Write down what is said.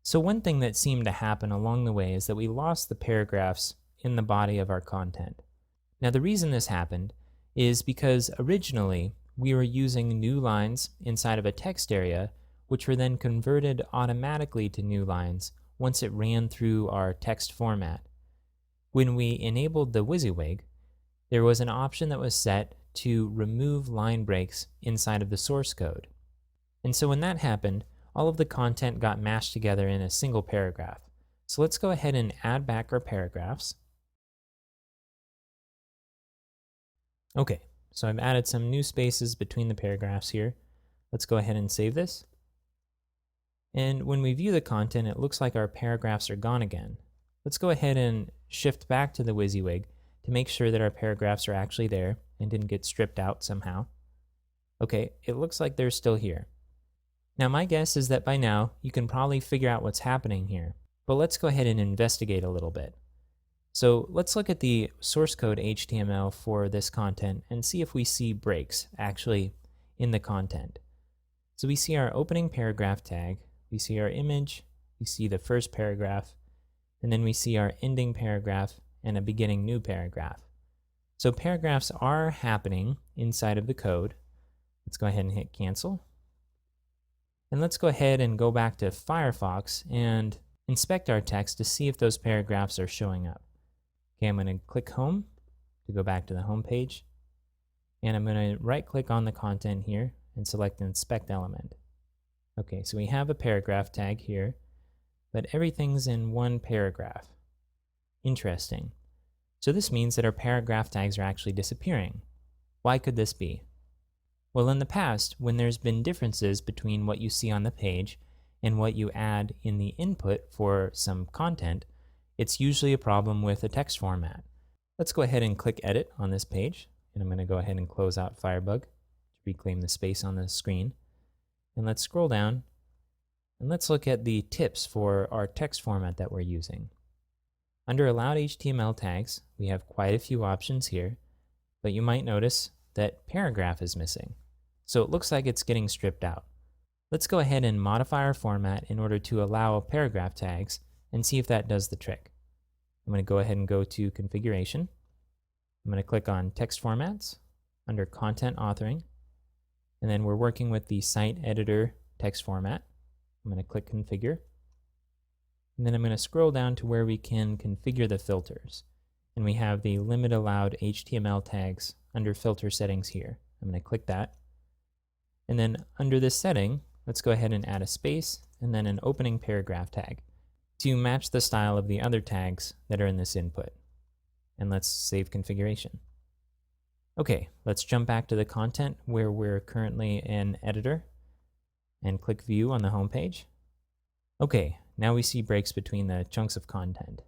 So one thing that seemed to happen along the way is that we lost the paragraphs in the body of our content. Now the reason this happened is because originally we were using new lines inside of a text area, which were then converted automatically to new lines once it ran through our text format. When we enabled the wysiwyg, there was an option that was set to remove line breaks inside of the source code. And so when that happened, all of the content got mashed together in a single paragraph. So let's go ahead and add back our paragraphs. Okay, so I've added some new spaces between the paragraphs here. Let's go ahead and save this. And when we view the content, it looks like our paragraphs are gone again. Let's go ahead and shift back to the wysiwyg to make sure that our paragraphs are actually there and didn't get stripped out somehow. Okay, it looks like they're still here. Now my guess is that by now you can probably figure out what's happening here, but let's go ahead and investigate a little bit. So let's look at the source code HTML for this content and see if we see breaks actually in the content. So we see our opening paragraph tag, we see our image, we see the first paragraph, and then we see our ending paragraph and a beginning new paragraph. So paragraphs are happening inside of the code. Let's go ahead and hit cancel. And let's go ahead and go back to Firefox and inspect our text to see if those paragraphs are showing up. Okay, I'm going to click home to go back to the home page. And I'm going to right click on the content here and select inspect element. Okay, so we have a paragraph tag here, but everything's in one paragraph. Interesting. So this means that our paragraph tags are actually disappearing. Why could this be? Well, in the past, when there's been differences between what you see on the page and what you add in the input for some content, it's usually a problem with a text format. Let's go ahead and click Edit on this page, and I'm going to go ahead and close out Firebug to reclaim the space on the screen. And let's scroll down, and let's look at the tips for our text format that we're using. Under Allowed HTML tags, we have quite a few options here, but you might notice that paragraph is missing. So it looks like it's getting stripped out. Let's go ahead and modify our format in order to allow paragraph tags and see if that does the trick. I'm going to go ahead and go to Configuration. I'm going to click on Text Formats under Content Authoring, and then we're working with the Site Editor text format. I'm going to click Configure, and then I'm going to scroll down to where we can configure the filters. And we have the Limit Allowed HTML tags under Filter Settings here. I'm going to click that. And then under this setting, let's go ahead and add a space and then an opening paragraph tag to match the style of the other tags that are in this input. And let's save configuration. Okay, let's jump back to the content where we're currently in Editor and click View on the home page. Okay, now we see breaks between the chunks of content.